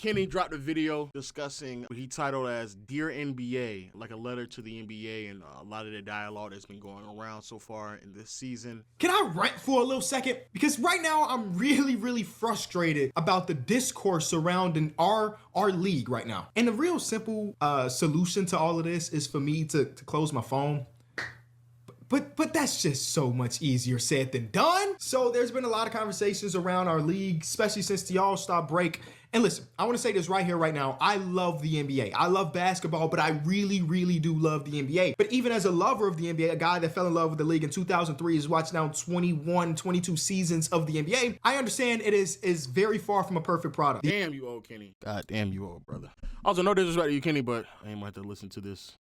Kenny dropped a video discussing what he titled as Dear NBA, like a letter to the NBA and a lot of the dialogue that's been going around so far in this season. Can I rant for a little second? Because right now I'm really frustrated about the discourse surrounding our league right now. And the real simple solution to all of this is for me to close my phone. But that's just so much easier said than done. So there's been a lot of conversations around our league, especially since the All-Star break. And listen, I want to say this right here, right now. I love the NBA. I love basketball, but I really do love the NBA. But even as a lover of the NBA, a guy that fell in love with the league in 2003, has watched now 21, 22 seasons of the NBA, I understand it is very far from a perfect product. Damn you old Kenny. God damn you old, brother. Also, no disrespect to you, Kenny, but I ain't gonna have to listen to this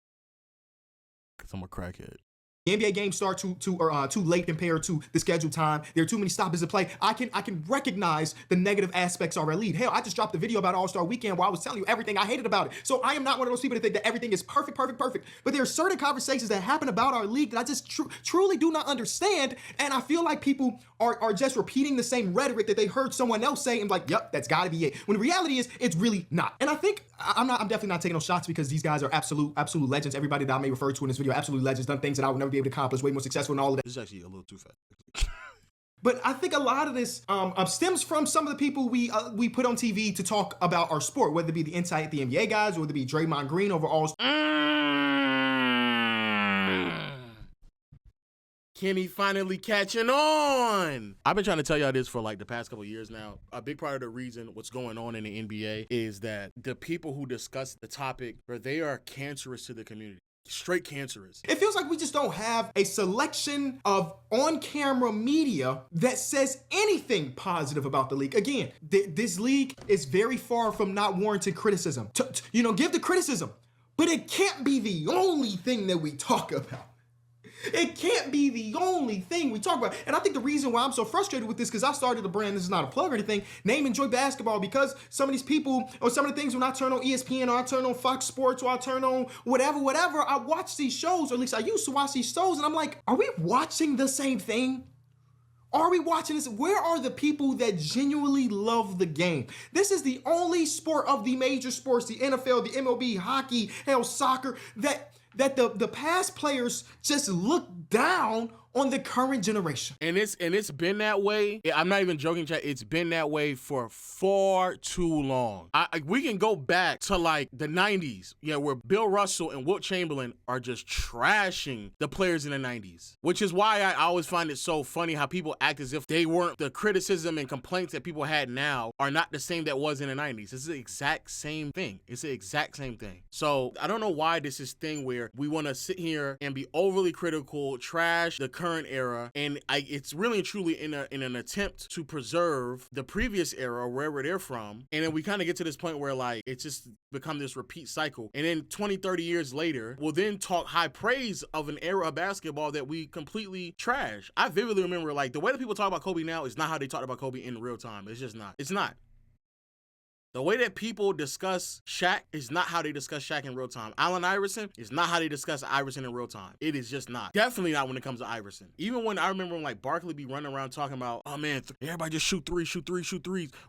because I'm a crackhead. The NBA games start too late compared to the scheduled time. There are too many stoppages to play. I can recognize the negative aspects of our lead. Hell, I just dropped a video about All-Star Weekend where I was telling you everything I hated about it. So I am not one of those people that think that everything is perfect. But there are certain conversations that happen about our league that I just truly do not understand. And I feel like people are just repeating the same rhetoric that they heard someone else say and like, yep, that's gotta be it. When the reality is, it's really not. And I think I'm definitely not taking no shots because these guys are absolute legends. Everybody that I may refer to in this video, absolute legends, done things that I would never be able to accomplish, way more successful and all of that. This is actually a little too fast. But I think a lot of this stems from some of the people we put on TV to talk about our sport, whether it be the Inside the NBA guys, or whether it be Draymond Green over all. Kenny finally catching on. I've been trying to tell y'all this for like the past couple of years now. A big part of the reason what's going on in the NBA is that the people who discuss the topic, or they are cancerous to the community. Straight cancerous. It feels like we just don't have a selection of on-camera media that says anything positive about the league. Again, this league is very far from not warranted criticism. Give the criticism, but it can't be the only thing that we talk about. It can't be the only thing we talk about. And I think the reason why I'm so frustrated with this, because I started a brand, this is not a plug or anything, named Enjoy Basketball, because some of these people, or some of the things when I turn on ESPN, or I turn on Fox Sports, or I turn on whatever, I watch these shows, or at least I used to watch these shows, and I'm like, are we watching the same thing? Are we watching this? Where are the people that genuinely love the game? This is the only sport of the major sports, the NFL, the MLB, hockey, hell, soccer, that the past players just look down on the current generation. And it's been that way. I'm not even joking, chat. It's been that way for far too long. We can go back to like the 90s, where Bill Russell and Wilt Chamberlain are just trashing the players in the 90s, which is why I always find it so funny how people act as if they weren't, the criticism and complaints that people had now are not the same that was in the 90s. It's the exact same thing. It's the exact same thing. So I don't know why this is thing where we want to sit here and be overly critical, trash the current era, and it's really and truly in an attempt to preserve the previous era, wherever they're from, and then we kind of get to this point where like it's just become this repeat cycle, and then 20-30 years later we'll then talk high praise of an era of basketball that we completely trash. I vividly remember like the way that people talk about Kobe now is not how they talked about Kobe in real time. It's just not. It's not. The way that people discuss Shaq is not how they discuss Shaq in real time. Allen Iverson is not how they discuss Iverson in real time. It is just not. Definitely not when it comes to Iverson. Even when I remember when like Barkley be running around talking about, oh man, everybody just shoot threes.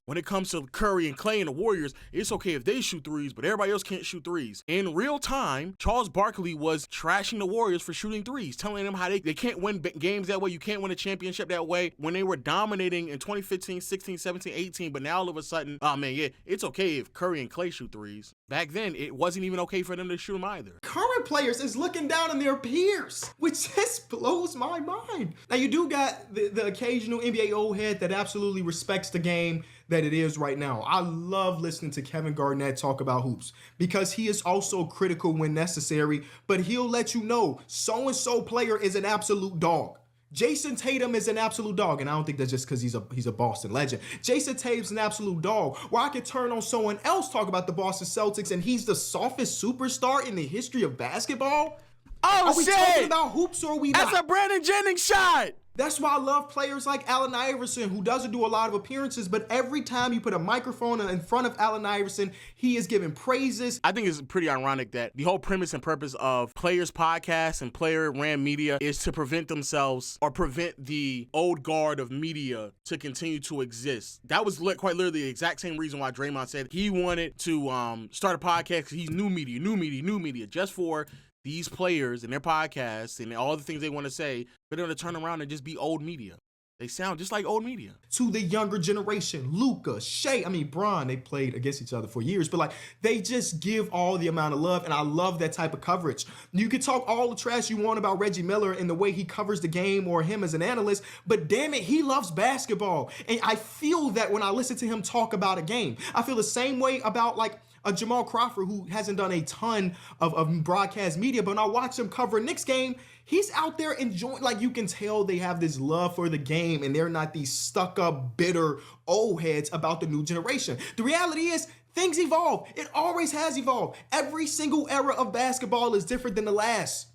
When it comes to Curry and Clay and the Warriors, it's okay if they shoot threes, but everybody else can't shoot threes. In real time, Charles Barkley was trashing the Warriors for shooting threes, telling them how they can't win games that way. You can't win a championship that way, when they were dominating in 2015, 16, 17, 18. But now all of a sudden, oh man, yeah, it's okay if Curry and Clay shoot threes. Back then, it wasn't even okay for them to shoot them either. Current players is looking down on their peers, which just blows my mind. Now, you do got the occasional NBA old head that absolutely respects the game that it is right now. I love listening to Kevin Garnett talk about hoops because he is also critical when necessary, but he'll let you know so-and-so player is an absolute dog. Jason Tatum is an absolute dog, and I don't think that's just because he's a Boston legend. Jason Tatum's an absolute dog. Where I could turn on someone else talk about the Boston Celtics, and he's the softest superstar in the history of basketball. Oh, Are we shit! talking about hoops or are we That's not? a Brandon Jennings shot! That's why I love players like Allen Iverson, who doesn't do a lot of appearances, but every time you put a microphone in front of Allen Iverson, he is giving praises. I think it's pretty ironic that the whole premise and purpose of players' podcasts and player-ran media is to prevent themselves or prevent the old guard of media to continue to exist. That was quite literally the exact same reason why Draymond said he wanted to start a podcast, because he's new media, just for these players and their podcasts and all the things they want to say, but they're going to turn around and just be old media. They sound just like old media. To the younger generation, Luka, Shea, Bron, they played against each other for years, but like they just give all the amount of love, and I love that type of coverage. You can talk all the trash you want about Reggie Miller and the way he covers the game or him as an analyst, but damn it, he loves basketball. And I feel that when I listen to him talk about a game. I feel the same way about like a Jamal Crawford, who hasn't done a ton of broadcast media, but when I watch him cover a Knicks game, he's out there enjoying, like you can tell they have this love for the game and they're not these stuck up, bitter old heads about the new generation. The reality is things evolve. It always has evolved. Every single era of basketball is different than the last.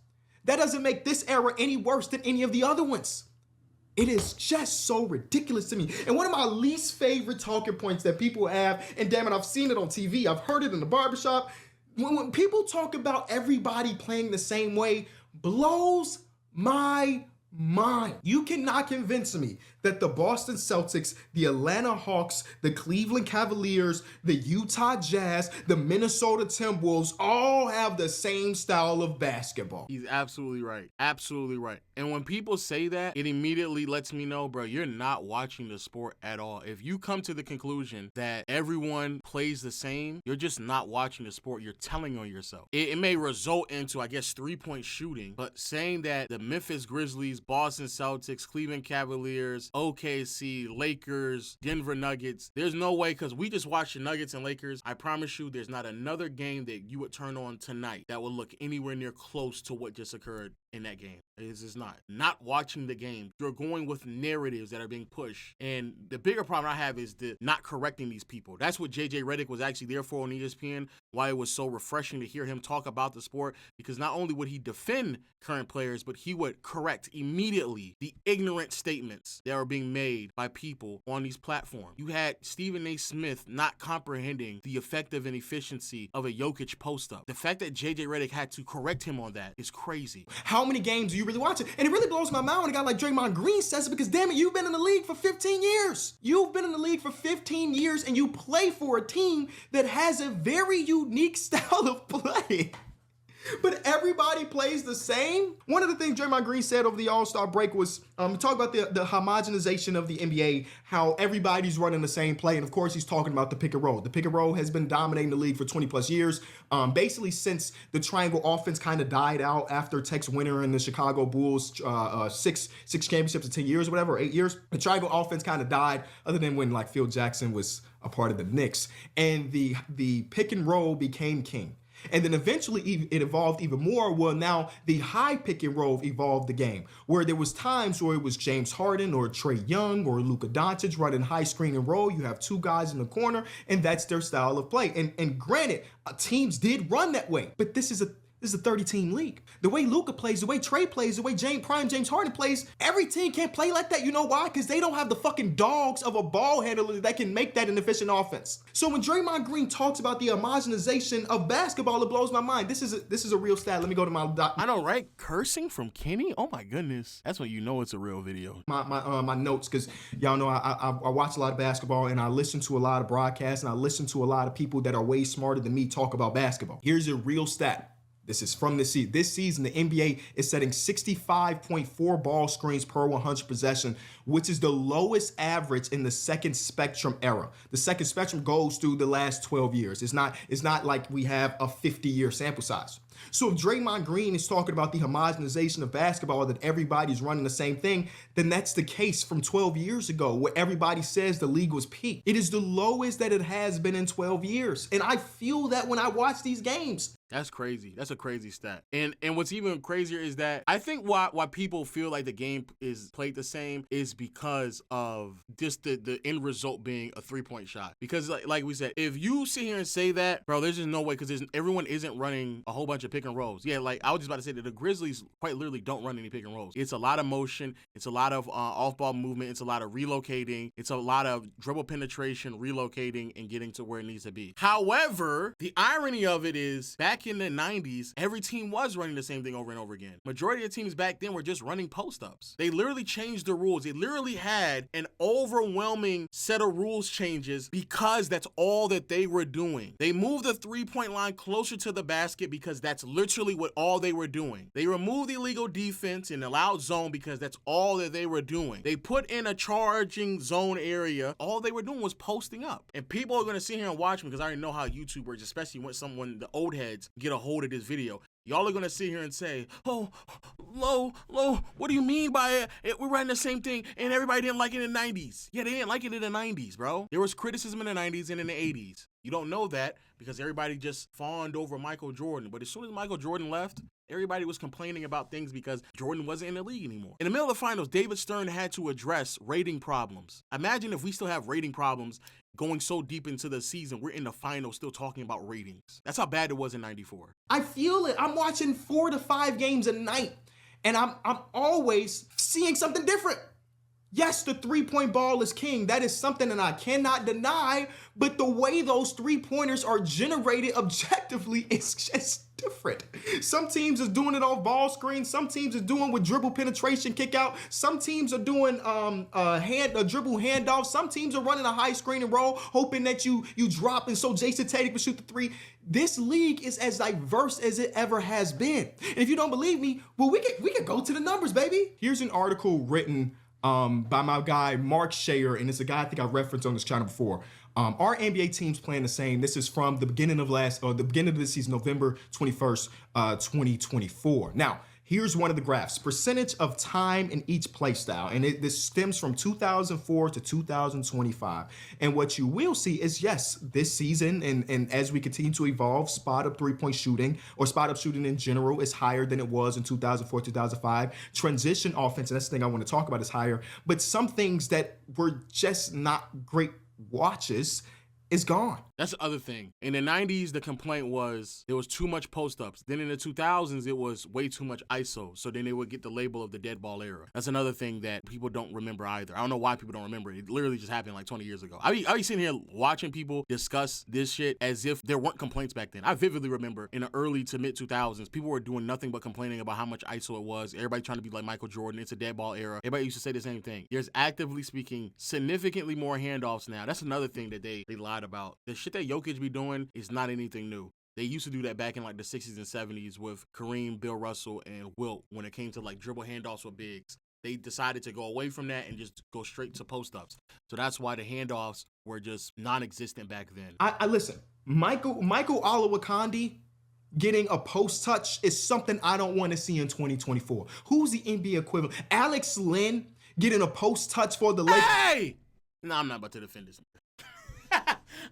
That doesn't make this era any worse than any of the other ones. It is just so ridiculous to me. And one of my least favorite talking points that people have, and damn it, I've seen it on TV, I've heard it in the barbershop, when people talk about everybody playing the same way, blows my mind. You cannot convince me that the Boston Celtics, the Atlanta Hawks, the Cleveland Cavaliers, the Utah Jazz, the Minnesota Timberwolves all have the same style of basketball. He's absolutely right. Absolutely right. And when people say that, it immediately lets me know, bro, you're not watching the sport at all. If you come to the conclusion that everyone plays the same, you're just not watching the sport. You're telling on yourself. It may result into, I guess, 3-point shooting, but saying that the Memphis Grizzlies, Boston Celtics, Cleveland Cavaliers, OKC, Lakers, Denver Nuggets, there's no way, because we just watched the Nuggets and Lakers. I promise you there's not another game that you would turn on tonight that would look anywhere near close to what just occurred in that game. It's just not watching the game. You're going with narratives that are being pushed. And the bigger problem I have is the not correcting these people. That's what JJ Redick was actually there for on ESPN, why it was so refreshing to hear him talk about the sport, because not only would he defend current players, but he would correct immediately the ignorant statements that were being made by people on these platforms. You had Stephen A. Smith not comprehending the effective and efficiency of a Jokic post-up. The fact that JJ Redick had to correct him on that is crazy. How many games do you really watch it? And it really blows my mind when a guy like Draymond Green says it, because damn it, you've been in the league for 15 years. You've been in the league for 15 years and you play for a team that has a very unique style of play. But everybody plays the same. One of the things Draymond Green said over the All-Star break was, talk about the homogenization of the NBA, how everybody's running the same play. And of course, he's talking about the pick and roll. The pick and roll has been dominating the league for 20 plus years. Basically since the triangle offense kind of died out after Tex Winter and the Chicago Bulls, six championships in 10 years or whatever, or 8 years. The triangle offense kind of died, other than when like Phil Jackson was a part of the Knicks. And the pick and roll became king. And then eventually it evolved even more. Well, now the high pick and roll evolved the game, where there was times where it was James Harden or Trae Young or Luka Doncic running high screen and roll. You have two guys in the corner, and that's their style of play. And granted, teams did run that way, but this is a 30-team league. The way Luka plays, the way Trae plays, the way James Harden plays, every team can't play like that. You know why? Because they don't have the fucking dogs of a ball handler that can make that an efficient offense. So when Draymond Green talks about the homogenization of basketball, it blows my mind. This is a real stat. Let me go to my I know, right? Cursing from Kenny? Oh my goodness. That's when you know it's a real video. My notes, because y'all know I watch a lot of basketball and I listen to a lot of broadcasts and I listen to a lot of people that are way smarter than me talk about basketball. Here's a real stat. This is from this season. This season, the NBA is setting 65.4 ball screens per 100 possession, which is the lowest average in the second spectrum era. The second spectrum goes through the last 12 years. It's not like we have a 50-year sample size. So if Draymond Green is talking about the homogenization of basketball, that everybody's running the same thing, then that's the case from 12 years ago, where everybody says the league was peak. It is the lowest that it has been in 12 years. And I feel that when I watch these games. That's crazy. That's a crazy stat. And what's even crazier is that I think why people feel like the game is played the same is because of just the end result being a 3-point shot. Because like we said, if you sit here and say that, bro, there's just no way, because everyone isn't running a whole bunch of of pick and rolls. Yeah, like I was just about to say that the Grizzlies quite literally don't run any pick and rolls. It's a lot of motion. It's a lot of off-ball movement. It's a lot of relocating. It's a lot of dribble penetration, relocating, and getting to where it needs to be. However, the irony of it is back in the 90s, every team was running the same thing over and over again. Majority of teams back then were just running post-ups. They literally changed the rules. They literally had an overwhelming set of rules changes because that's all that they were doing. They moved the three-point line closer to the basket because that's literally what all they were doing. They removed the illegal defense and allowed zone because that's all that they were doing. They put in a charging zone area. All they were doing was posting up. And people are going to sit here and watch me because I already know how YouTube works, especially when the old heads get a hold of this video. Y'all are going to sit here and say, oh, Lo, what do you mean by it? We're writing the same thing and everybody didn't like it in the 90s. Yeah, they didn't like it in the 90s, bro. There was criticism in the 90s and in the 80s. You don't know that because everybody just fawned over Michael Jordan. But as soon as Michael Jordan left, everybody was complaining about things because Jordan wasn't in the league anymore. In the middle of the finals, David Stern had to address rating problems. Imagine if we still have rating problems going so deep into the season, we're in the finals still talking about ratings. That's how bad it was in 94. I feel it. I'm watching 4 to 5 games a night, and I'm always seeing something different. Yes, the three-point ball is king. That is something that I cannot deny, but the way those three-pointers are generated objectively is just different. Some teams is doing it off ball screen. Some teams are doing with dribble penetration kick out. Some teams are doing a dribble handoff. Some teams are running a high screen and roll, hoping that you drop and so Jason Tatum can shoot the three. This league is as diverse as it ever has been. And if you don't believe me, well, we can go to the numbers, baby. Here's an article written by my guy Mark Shayer, and it's a guy I think I referenced on this channel before. Our NBA teams playing the same. This is from the beginning of this season, November 21st, 2024. Now, here's one of the graphs: percentage of time in each play style, and this stems from 2004 to 2025. And what you will see is, yes, this season, and as we continue to evolve, spot up three-point shooting or spot up shooting in general is higher than it was in 2004, 2005. Transition offense, and that's the thing I want to talk about, is higher. But some things that were just not great watches is gone. That's the other thing. In the 90s, the complaint was there was too much post-ups. Then in the 2000s, it was way too much ISO. So then they would get the label of the dead ball era. That's another thing that people don't remember either. I don't know why people don't remember it. It literally just happened like 20 years ago. I be sitting here watching people discuss this shit as if there weren't complaints back then. I vividly remember in the early to mid 2000s, people were doing nothing but complaining about how much ISO it was. Everybody trying to be like Michael Jordan. It's a dead ball era. Everybody used to say the same thing. There's, actively speaking, significantly more handoffs now. That's another thing that they lied about. The shit that Jokic be doing is not anything new. They used to do that back in like the 60s and 70s with Kareem, Bill Russell, and Wilt when it came to like dribble handoffs with bigs. They decided to go away from that and just go straight to post-ups. So that's why the handoffs were just non-existent back then. I listen, Michael Olowokandi getting a post touch is something I don't want to see in 2024. Who's the NBA equivalent? Alex Len getting a post touch for the Lakers. Hey! No, I'm not about to defend this.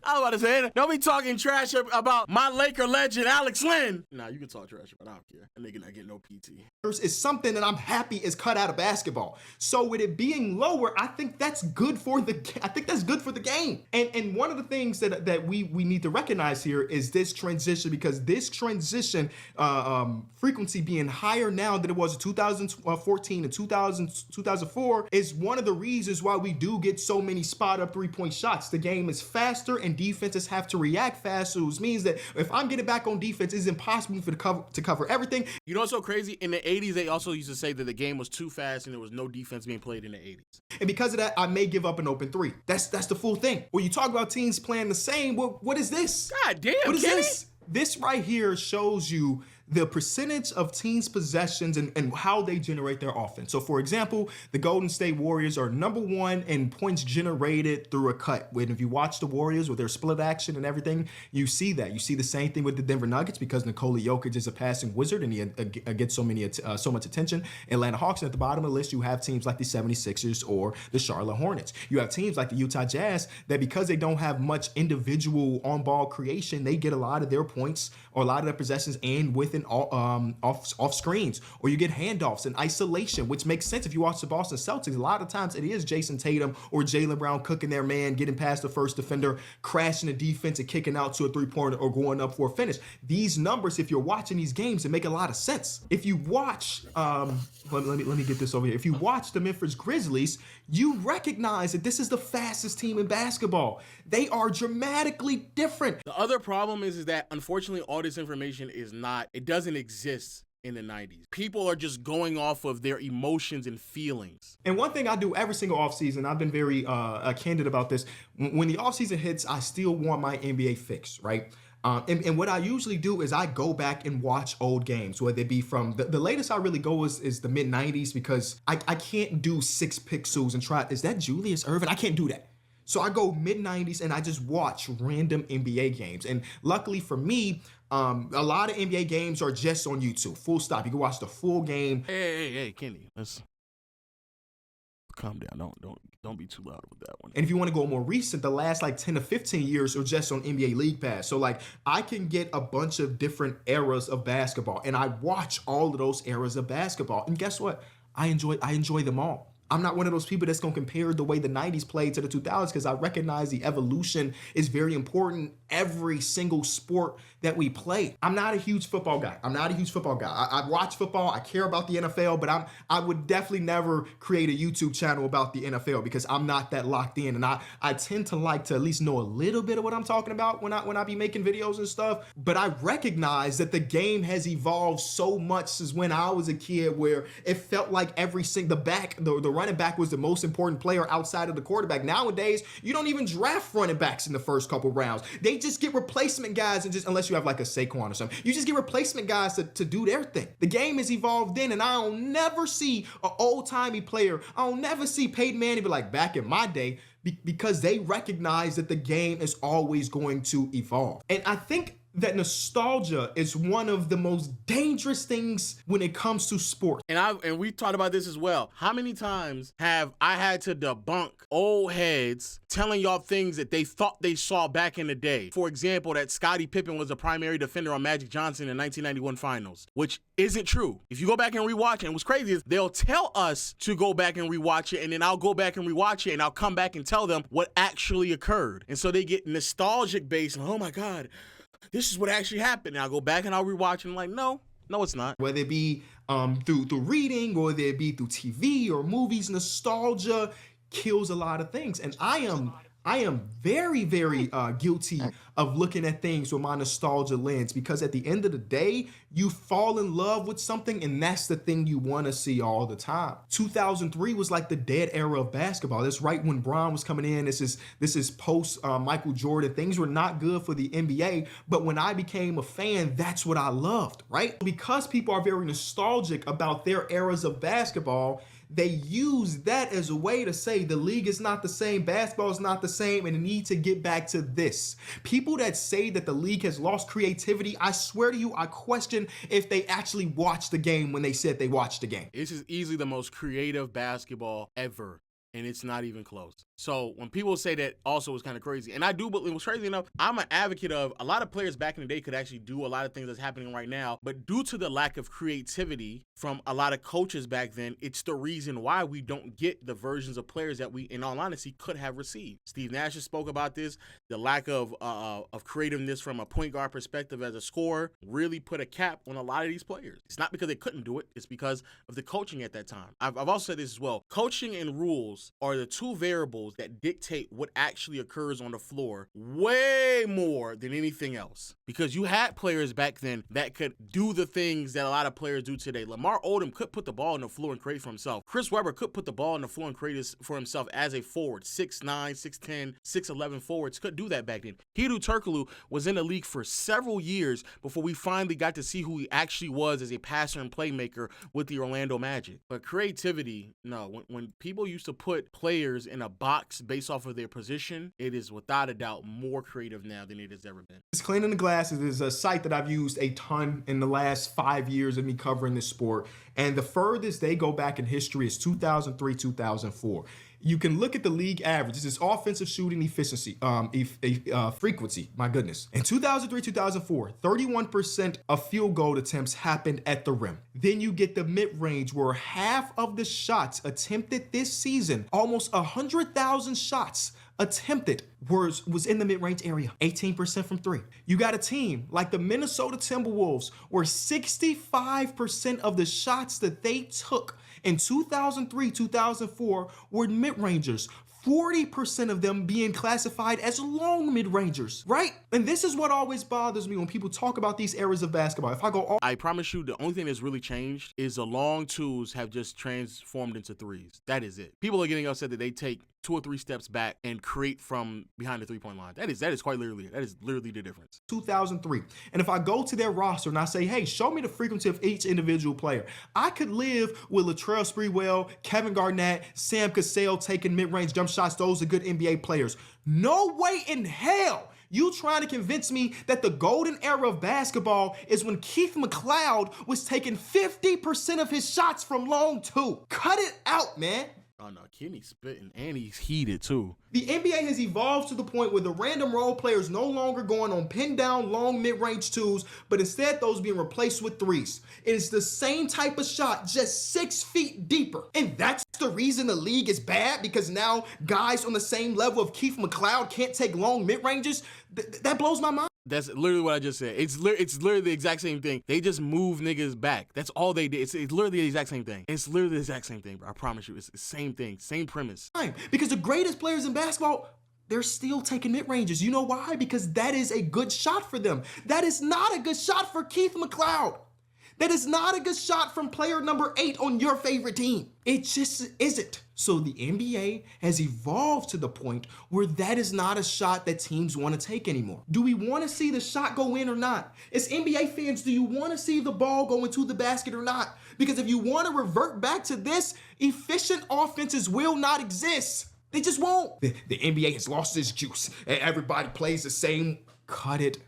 I was about to say, don't be talking trash about my Laker legend, Alex Len. Nah, you can talk trash, but I don't care. That nigga not getting no PT. Is something that I'm happy is cut out of basketball. So with it being lower, I think that's good for the game. And one of the things that we need to recognize here is this transition, because this transition frequency being higher now than it was in 2014 and 2004 is one of the reasons why we do get so many spot up three-point shots. The game is faster and defenses have to react faster, which means that if I'm getting back on defense, it's impossible for to cover everything. You know what's so crazy? In the 80s, they also used to say that the game was too fast and there was no defense being played in the 80s. And because of that, I may give up an open three. That's the full thing. When you talk about teams playing the same, what is this? God damn, what is Kenny? This? This right here shows you the percentage of teams' possessions and how they generate their offense. So, for example, the Golden State Warriors are number one in points generated through a cut. When if you watch the Warriors with their split action and everything, you see that. You see the same thing with the Denver Nuggets because Nikola Jokic is a passing wizard and he gets so much attention. Atlanta Hawks, at the bottom of the list, you have teams like the 76ers or the Charlotte Hornets. You have teams like the Utah Jazz that because they don't have much individual on-ball creation, they get a lot of their points or a lot of their possessions and with within off screens, or you get handoffs in isolation, which makes sense if you watch the Boston Celtics. A lot of times it is Jason Tatum or Jaylen Brown cooking their man, getting past the first defender, crashing the defense and kicking out to a three-pointer or going up for a finish. These numbers, if you're watching these games, it make a lot of sense. If you watch, let me get this over here. If you watch the Memphis Grizzlies, you recognize that this is the fastest team in basketball. They are dramatically different. The other problem is that unfortunately all this information it doesn't exist in the 90s. People are just going off of their emotions and feelings. And one thing I do every single offseason, I've been very candid about this. When the offseason hits, I still want my NBA fix, right? And what I usually do is I go back and watch old games, whether it be from the latest I really go is the mid 90s, because I can't do 6 pixels and try, is that Julius Erving? I can't do that. So I go mid 90s and I just watch random NBA games. And luckily for me, a lot of NBA games are just on YouTube, full stop. You can watch the full game. Hey, Kenny, let's calm down. Don't be too loud with that one. And if you want to go more recent, the last like 10 to 15 years are just on NBA League Pass. So like I can get a bunch of different eras of basketball, and I watch all of those eras of basketball. And guess what? I enjoy them all. I'm not one of those people that's going to compare the way the 90s played to the 2000s, because I recognize the evolution is very important every single sport that we play. I'm not a huge football guy. I watch football. I care about the NFL, but I would definitely never create a YouTube channel about the NFL because I'm not that locked in. And I tend to like to at least know a little bit of what I'm talking about when I be making videos and stuff. But I recognize that the game has evolved so much since when I was a kid, where it felt like every single the running back was the most important player outside of the quarterback. Nowadays, you don't even draft running backs in the first couple rounds. They just get replacement guys, and just, unless you have like a Saquon or something, you just get replacement guys to do their thing. The game has evolved in, and I'll never see an old-timey player. I'll never see Peyton Manning be like, back in my day, because they recognize that the game is always going to evolve. And I think that nostalgia is one of the most dangerous things when it comes to sports. And we talked about this as well. How many times have I had to debunk old heads telling y'all things that they thought they saw back in the day? For example, that Scottie Pippen was a primary defender on Magic Johnson in 1991 finals, which isn't true. If you go back and rewatch it, and what's crazy is they'll tell us to go back and rewatch it, and then I'll go back and rewatch it, and I'll come back and tell them what actually occurred. And so they get nostalgic based, and oh my God, this is what actually happened. And I'll go back and I'll rewatch it and I'm like, no, it's not. Whether it be through reading, or whether it be through TV or movies, nostalgia kills a lot of things. And I am very, very guilty of looking at things with my nostalgia lens, because at the end of the day, you fall in love with something, and that's the thing you want to see all the time. 2003 was like the dead era of basketball. That's right when Bron was coming in. This is post Michael Jordan. Things were not good for the NBA, but when I became a fan, that's what I loved, right? Because people are very nostalgic about their eras of basketball, they use that as a way to say the league is not the same, basketball is not the same, and they need to get back to this. People that say that the league has lost creativity, I swear to you, I question if they actually watched the game when they said they watched the game. This is easily the most creative basketball ever, and it's not even close. So when people say that, also is kind of crazy. And I do, but it was crazy enough, I'm an advocate of a lot of players back in the day could actually do a lot of things that's happening right now, but due to the lack of creativity from a lot of coaches back then, it's the reason why we don't get the versions of players that we, in all honesty, could have received. Steve Nash spoke about this. The lack of creativeness from a point guard perspective as a scorer really put a cap on a lot of these players. It's not because they couldn't do it. It's because of the coaching at that time. I've also said this as well. Coaching and rules are the two variables that dictate what actually occurs on the floor way more than anything else. Because you had players back then that could do the things that a lot of players do today. Lamar Odom could put the ball on the floor and create for himself. Chris Webber could put the ball on the floor and create for himself as a forward. 6'9", 6'10", 6'11 forwards could do that back then. Hedo Turkoglu was in the league for several years before we finally got to see who he actually was as a passer and playmaker with the Orlando Magic. But creativity, no. When people used to put players in a box based off of their position, it is without a doubt more creative now than it has ever been. It's Cleaning the Glasses is a site that I've used a ton in the last 5 years of me covering this sport. And the furthest they go back in history is 2003, 2004. You can look at the league average. This is offensive shooting efficiency, frequency. My goodness. In 2003, 2004, 31% of field goal attempts happened at the rim. Then you get the mid-range, where half of the shots attempted this season, almost 100,000 shots attempted was in the mid-range area, 18% from three. You got a team like the Minnesota Timberwolves, where 65% of the shots that they took in 2003, 2004 were mid-rangers. 40% of them being classified as long mid-rangers, right? And this is what always bothers me when people talk about these eras of basketball. If I go all I promise you, the only thing that's really changed is the long twos have just transformed into threes. That is it. People are getting upset that they take 2 or 3 steps back and create from behind the three-point line. That is literally the difference. 2003. And if I go to their roster and I say, hey, show me the frequency of each individual player, I could live with Latrell Sprewell, Kevin Garnett, Sam Cassell taking mid-range jump shots. Those are good NBA players. No way in hell you trying to convince me that the golden era of basketball is when Keith McLeod was taking 50% of his shots from long two. Cut it out, man. Oh no, Kenny's spitting and he's heated too. The NBA has evolved to the point where the random role players no longer going on pin down long mid-range twos, but instead those being replaced with threes. It is the same type of shot, just 6 feet deeper. And that's the reason the league is bad, because now guys on the same level of Keith McLeod can't take long mid-ranges. That blows my mind. That's literally what I just said. It's literally the exact same thing. They just move niggas back. That's all they did. It's literally the exact same thing. It's literally the exact same thing, bro. I promise you. It's the same thing. Same premise. Because the greatest players in basketball, they're still taking mid-ranges. You know why? Because that is a good shot for them. That is not a good shot for Keith McLeod. That is not a good shot from player number 8 on your favorite team. It just isn't. So the NBA has evolved to the point where that is not a shot that teams want to take anymore. Do we want to see the shot go in or not? As NBA fans, do you want to see the ball go into the basket or not? Because if you want to revert back to this, efficient offenses will not exist. They just won't. The NBA has lost its juice and everybody plays the same. Cut it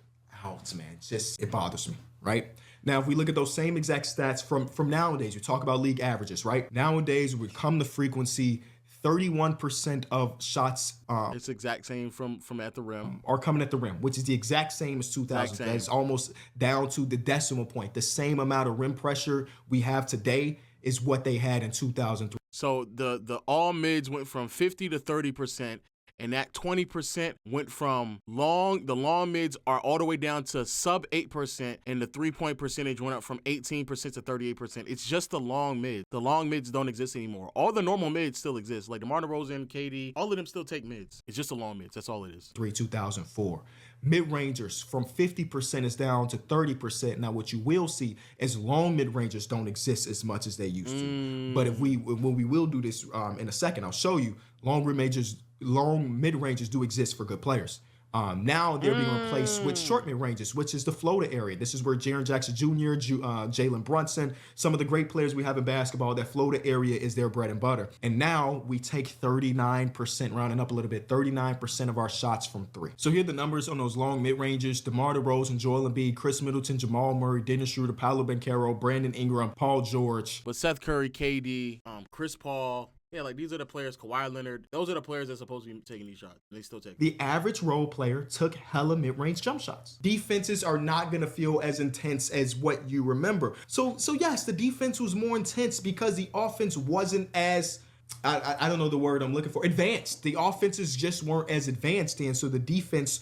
out, man. It bothers me, right? Now, if we look at those same exact stats from nowadays, we talk about league averages, right? Nowadays, we come to frequency, 31% of shots it's exact same from at the rim. Are coming at the rim, which is the exact same as 2000. That's almost down to the decimal point. The same amount of rim pressure we have today is what they had in 2003. So the all mids went from 50 to 30%. And that 20% went from the long mids are all the way down to sub 8%, and the 3-point percentage went up from 18% to 38%. It's just the long mids. The long mids don't exist anymore. All the normal mids still exist. Like DeMar DeRozan, KD, all of them still take mids. It's just the long mids. That's all it is. 2004. Mid-rangers from 50% is down to 30%. Now, what you will see is long mid-rangers don't exist as much as they used to. But when we will do this in a second, I'll show you long mid-ranges do exist for good players. Now they're being replaced with short mid-ranges, which is the floater area. This is where Jaren Jackson Jr., Jalen Brunson, some of the great players we have in basketball, that floater area is their bread and butter. And now we take 39%, rounding up a little bit, 39% of our shots from three. So here are the numbers on those long mid-ranges: DeMar DeRozan, Joel Embiid, Chris Middleton, Jamal Murray, Dennis Schroeder, Paolo Banchero, Brandon Ingram, Paul George. But Seth Curry, KD, Chris Paul. Yeah, like these are the players, Kawhi Leonard. Those are the players that's supposed to be taking these shots. They still take them. The average role player took hella mid-range jump shots. Defenses are not going to feel as intense as what you remember. So yes, the defense was more intense because the offense wasn't as, I don't know the word I'm looking for, advanced. The offenses just weren't as advanced, and so the defense,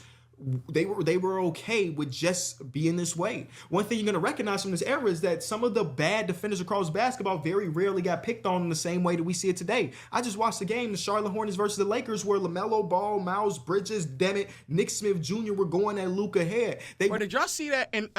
they were okay with just being this way. One thing you're going to recognize from this era is that some of the bad defenders across basketball very rarely got picked on in the same way that we see it today. I just watched the game, the Charlotte Hornets versus the Lakers, where LaMelo Ball, Miles Bridges, Nick Smith Jr. were going at Luka head. Wait, did y'all see that? And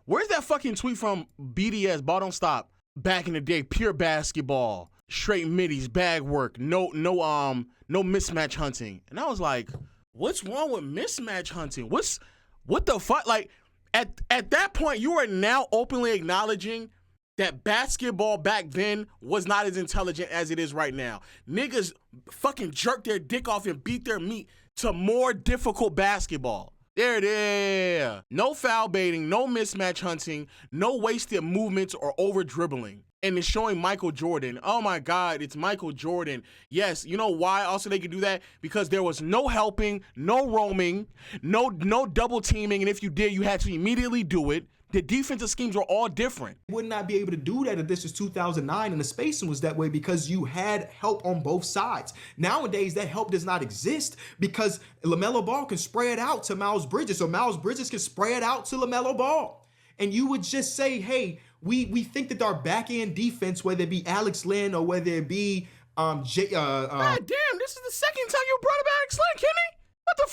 where's that fucking tweet from BDS, Ball Don't Stop, back in the day? Pure basketball, straight middies, bag work, no mismatch hunting. And I was like, what's wrong with mismatch hunting? What the fuck? Like, at that point, you are now openly acknowledging that basketball back then was not as intelligent as it is right now. Niggas fucking jerk their dick off and beat their meat to more difficult basketball. There it is. No foul baiting, no mismatch hunting, no wasted movements or over dribbling. And it's showing Michael Jordan. Oh my God, it's Michael Jordan. Yes, you know why also they could do that? Because there was no helping, no roaming, no double teaming, and if you did, you had to immediately do it. The defensive schemes were all different. Would not be able to do that if this was 2009 and the spacing was that way because you had help on both sides. Nowadays, that help does not exist because LaMelo Ball can spray it out to Miles Bridges, or Miles Bridges can spray it out to LaMelo Ball. And you would just say, hey, we think that our back-end defense, whether it be Alex Len or whether it be God damn, this is the second time you brought up Alex Len, Kenny. What the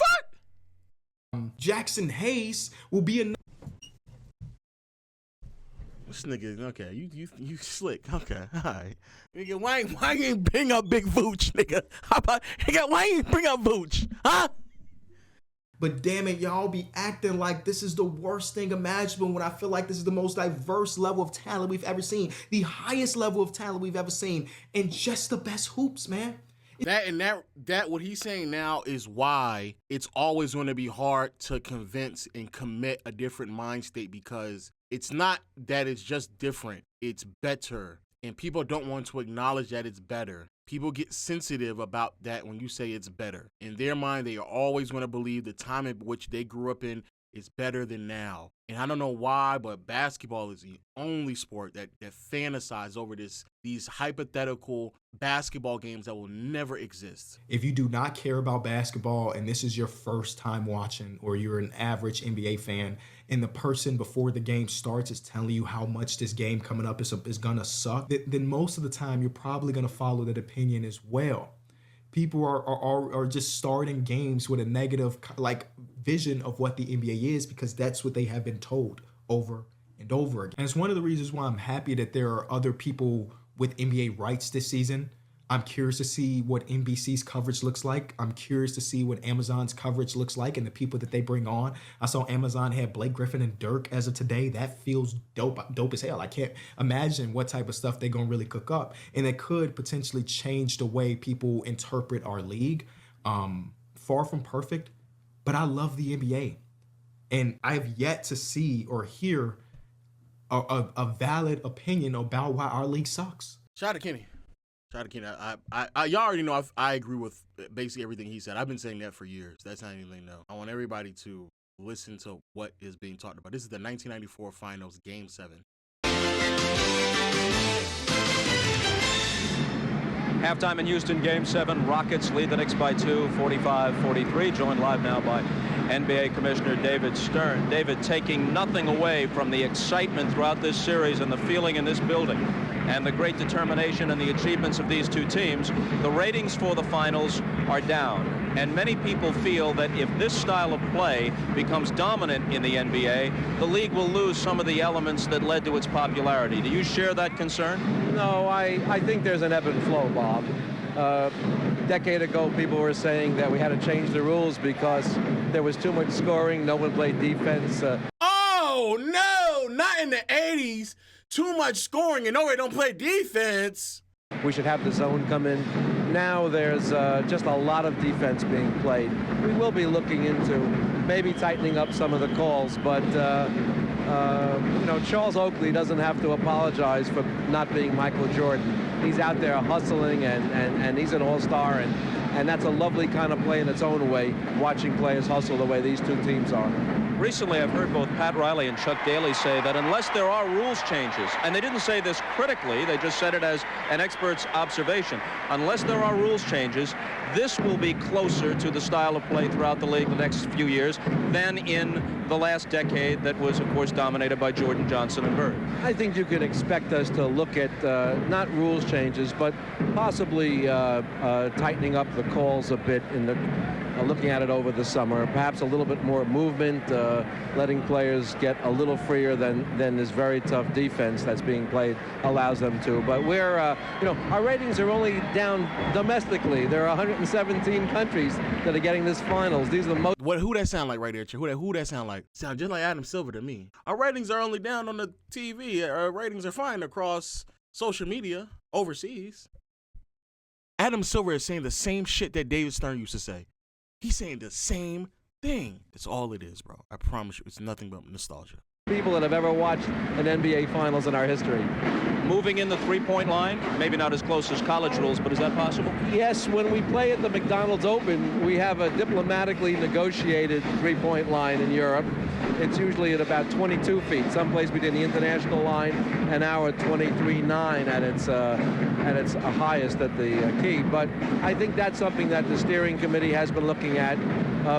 fuck? Jackson Hayes will be a This nigga, okay, you slick. Okay, all right. Nigga, why you ain't bring up Big Vooch, nigga? How about, nigga, why you ain't bring up Vooch? Huh? But damn it, y'all be acting like this is the worst thing imaginable when I feel like this is the most diverse level of talent we've ever seen. The highest level of talent we've ever seen. And just the best hoops, man. That what he's saying now is why it's always going to be hard to convince and commit a different mind state, because it's not that it's just different, it's better. And people don't want to acknowledge that it's better. People get sensitive about that when you say it's better. In their mind, they are always going to believe the time in which they grew up in is better than now. And I don't know why, but basketball is the only sport that fantasize over these hypothetical basketball games that will never exist. If you do not care about basketball and this is your first time watching, or you're an average NBA fan, and the person before the game starts is telling you how much this game coming up is gonna suck, then most of the time you're probably gonna follow that opinion as well. People are just starting games with a negative vision of what the NBA is because that's what they have been told over and over again. And it's one of the reasons why I'm happy that there are other people with NBA rights this season. I'm curious to see what NBC's coverage looks like. I'm curious to see what Amazon's coverage looks like and the people that they bring on. I saw Amazon had Blake Griffin and Dirk as of today. That feels dope as hell. I can't imagine what type of stuff they're going to really cook up. And it could potentially change the way people interpret our league. Far from perfect, but I love the NBA. And I've yet to see or hear a valid opinion about why our league sucks. Shout out to Kenny. Y'all already know I agree with basically everything he said. I've been saying that for years. That's not anything new. I want everybody to listen to what is being talked about. This is the 1994 Finals, Game 7. Halftime in Houston, Game 7. Rockets lead the Knicks by 2, 45-43. Joined live now by NBA Commissioner David Stern. David, taking nothing away from the excitement throughout this series and the feeling in this building and the great determination and the achievements of these two teams, the ratings for the finals are down. And many people feel that if this style of play becomes dominant in the NBA, the league will lose some of the elements that led to its popularity. Do you share that concern? No, I think there's an ebb and flow, Bob. A decade ago, people were saying that we had to change the rules because there was too much scoring, no one played defense. Oh, no, not in the 80s. Too much scoring and nobody don't play defense. We should have the zone come in. Now there's just a lot of defense being played. We will be looking into maybe tightening up some of the calls, but Charles Oakley doesn't have to apologize for not being Michael Jordan. He's out there hustling and he's an all-star, and that's a lovely kind of play in its own way, watching players hustle the way these two teams are. Recently, I've heard both Pat Riley and Chuck Daly say that unless there are rules changes, and they didn't say this critically, they just said it as an expert's observation, unless there are rules changes, this will be closer to the style of play throughout the league the next few years than in the last decade that was, of course, dominated by Jordan, Johnson, and Bird. I think you could expect us to look at not rules changes, but possibly tightening up the calls a bit in the looking at it over the summer, perhaps a little bit more movement, letting players get a little freer than this very tough defense that's being played allows them to. But we're, our ratings are only down domestically. There are 117 countries that are getting this finals. These are the most. Who that sound like right there? Who that sound like? Sound just like Adam Silver to me. Our ratings are only down on the TV. Our ratings are fine across social media overseas. Adam Silver is saying the same shit that David Stern used to say. He's saying the same thing. That's all it is, bro. I promise you, it's nothing but nostalgia. People that have ever watched an NBA Finals in our history. Moving in the three-point line, maybe not as close as college rules, but is that possible? Yes, when we play at the McDonald's Open, we have a diplomatically negotiated three-point line in Europe. It's usually at about 22 feet, someplace between the international line and our 23.9 at its highest at the key. But I think that's something that the steering committee has been looking at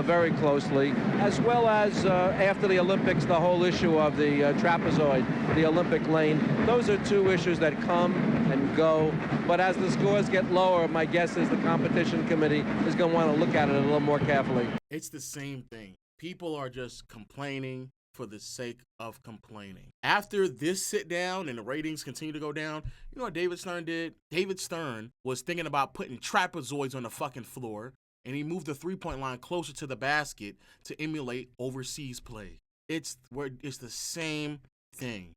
very closely, as well as after the Olympics, the whole issue of the trapezoid, the Olympic lane. Those are two issues that come and go. But as the scores get lower, my guess is the competition committee is going to want to look at it a little more carefully. It's the same thing. People are just complaining for the sake of complaining. After this sit down and the ratings continue to go down, you know what David Stern did? David Stern was thinking about putting trapezoids on the fucking floor, and he moved the three-point line closer to the basket to emulate overseas play. It's the same thing.